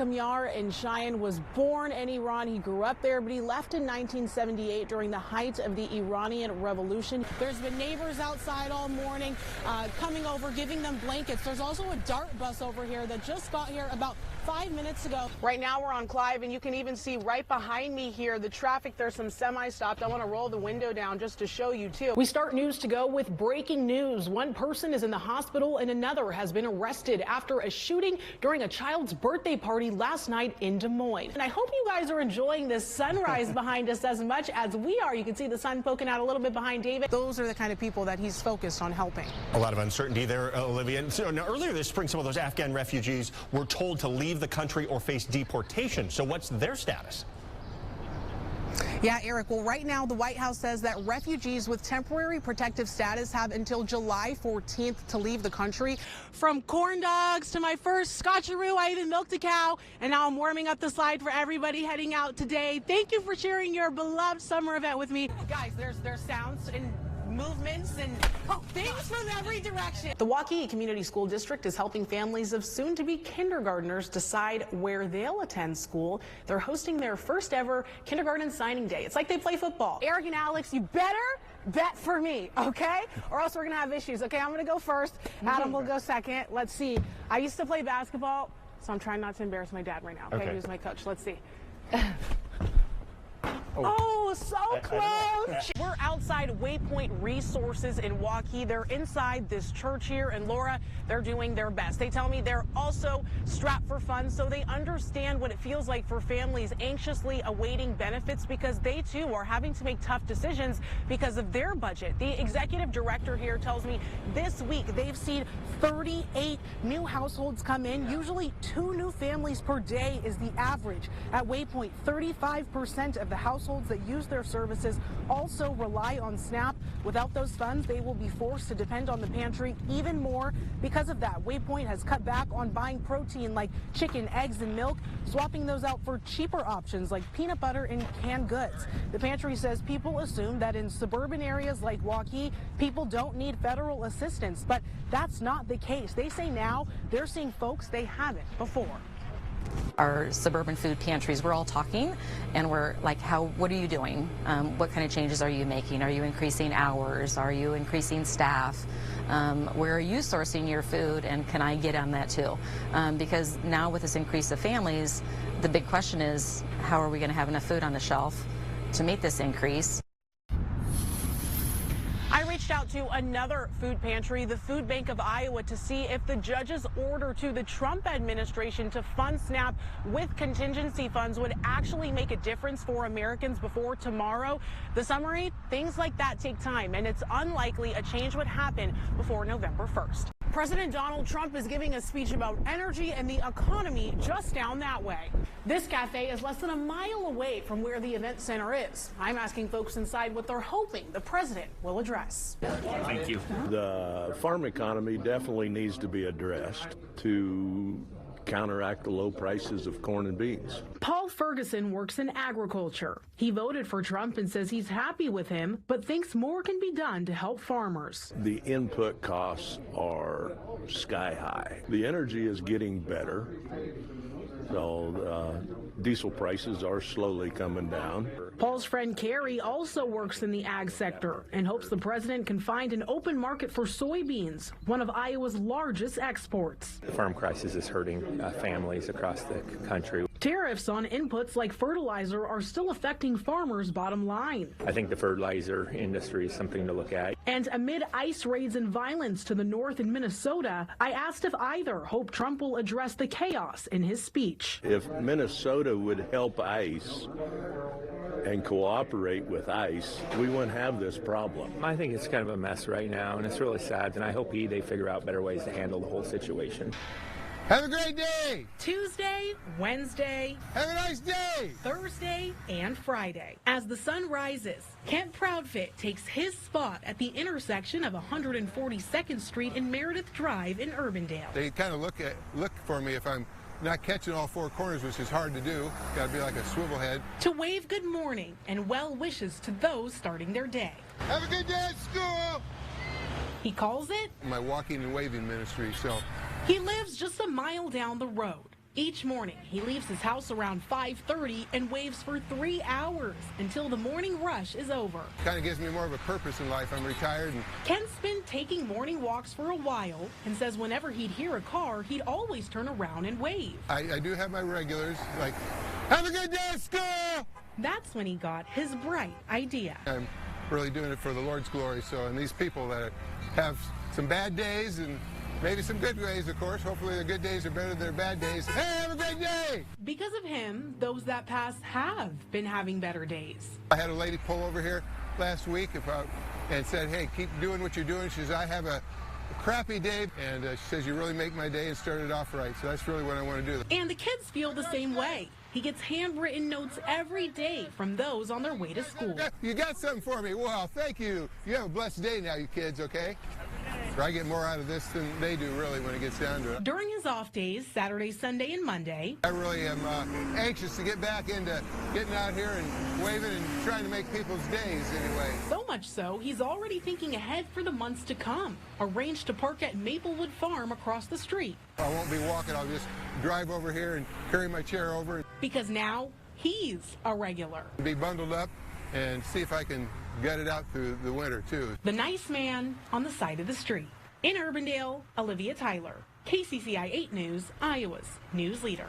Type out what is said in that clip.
Kamyar in Cheyenne was born in Iran. He grew up there, but he left in 1978 during the height of the Iranian Revolution. There's been neighbors outside all morning coming over, giving them blankets. There's also a DART bus over here that just got here about 5 minutes ago. Right now we're on Clive, and you can even see right behind me here the traffic. There's some semis stopped. I want to roll the window down just to show you too. We start news to go with breaking news. One person is in the hospital and another has been arrested after a shooting during a child's birthday party last night in Des Moines. And I hope you guys are enjoying this sunrise behind us as much as we are. You can see the sun poking out a little bit behind David. Those are the kind of people that he's focused on helping. A lot of uncertainty there, Olivia. And so, now, earlier this spring, some of those Afghan refugees were told to leave the country or face deportation. So what's their status? Yeah, Eric, well, right now the White House says that refugees with temporary protective status have until July 14th to leave the country. From corn dogs to my first scotcheroo, I even milked a cow, and now I'm warming up the slide for everybody heading out today. Thank you for sharing your beloved summer event with me. Guys, there's sounds and movements and things from every direction. The Waukee Community School District is helping families of soon-to-be kindergartners decide where they'll attend school. They're hosting their first ever kindergarten signing day. It's like they play football. Eric and Alex, you better bet for me, okay? Or else we're gonna have issues. Okay, I'm gonna go first. Adam will go second. Let's see. I used to play basketball, so I'm trying not to embarrass my dad right now. Okay, who's my coach? Let's see. Oh, so close. We're outside Waypoint Resources in Waukee. They're inside this church here, and Laura, they're doing their best. They tell me they're also strapped for funds, so they understand what it feels like for families anxiously awaiting benefits, because they too are having to make tough decisions because of their budget. The executive director here tells me this week they've seen 38 new households come in. Usually 2 new families per day is the average. At Waypoint, 35% of the households that use their services also rely on SNAP. Without those funds, they will be forced to depend on the pantry even more. Because of that, Waypoint has cut back on buying protein like chicken, eggs, and milk, swapping those out for cheaper options like peanut butter and canned goods. The pantry says people assume that in suburban areas like Waukee, people don't need federal assistance, but that's not the case. They say now they're seeing folks they haven't before. Our suburban food pantries, we're all talking, and we're like, what are you doing? What kind of changes are you making? Are you increasing hours? Are you increasing staff? Where are you sourcing your food, and can I get on that too? Because now with this increase of families, the big question is, how are we going to have enough food on the shelf to meet this increase? I reached out to another food pantry, the Food Bank of Iowa, to see if the judge's order to the Trump administration to fund SNAP with contingency funds would actually make a difference for Americans before tomorrow. The summary, things like that take time, and it's unlikely a change would happen before November 1st. President Donald Trump is giving a speech about energy and the economy just down that way. This cafe is less than a mile away from where the event center is. I'm asking folks inside what they're hoping the president will address. Thank you. The farm economy definitely needs to be addressed to counteract the low prices of corn and beans. Paul Ferguson works in agriculture. He voted for Trump and says he's happy with him, but thinks more can be done to help farmers. The input costs are sky high. The energy is getting better, so diesel prices are slowly coming down. Paul's friend Carrie also works in the ag sector and hopes the president can find an open market for soybeans, one of Iowa's largest exports. The farm crisis is hurting families across the country. Tariffs on inputs like fertilizer are still affecting farmers' bottom line. I think the fertilizer industry is something to look at. And amid ice raids and violence to the north in Minnesota, I asked if either hope Trump will address the chaos in his speech. If Minnesota would help ICE and cooperate with ICE, we wouldn't have this problem. I think it's kind of a mess right now, and it's really sad, and I hope they figure out better ways to handle the whole situation. Have a great day. Tuesday, Wednesday, have a nice day. Thursday, and Friday. As the sun rises, Kent Proudfit takes his spot at the intersection of 142nd Street and Meredith Drive in Urbandale. They kind of look for me if I'm not catching all 4 corners, which is hard to do. Got to be like a swivel head. To wave good morning and well wishes to those starting their day. Have a good day at school. He calls it my walking and waving ministry, so. He lives just a mile down the road. Each morning, he leaves his house around 5:30 and waves for 3 hours until the morning rush is over. Kind of gives me more of a purpose in life. I'm retired. And Ken's been taking morning walks for a while and says whenever he'd hear a car, he'd always turn around and wave. I do have my regulars, like, have a good day at school! That's when he got his bright idea. I'm really doing it for the Lord's glory. So, and these people that have some bad days and maybe some good days, of course. Hopefully their good days are better than their bad days. Hey, have a great day! Because of him, those that pass have been having better days. I had a lady pull over here last week and said, hey, keep doing what you're doing. She says, I have a crappy day. And she says, you really make my day and started off right. So that's really what I want to do. And the kids feel the same way. He gets handwritten notes every day from those on their way to school. You got something for me. Well, thank you. You have a blessed day now, you kids, okay? I get more out of this than they do, really, when it gets down to it. During his off days, Saturday, Sunday, and Monday, I really am anxious to get back into getting out here and waving and trying to make people's days anyway. So much so, he's already thinking ahead for the months to come. Arranged to park at Maplewood Farm across the street. I won't be walking. I'll just drive over here and carry my chair over. Because now he's a regular. Be bundled up and see if I can gut it out through the winter, too. The nice man on the side of the street. In Urbandale, Olivia Tyler, KCCI 8 News, Iowa's news leader.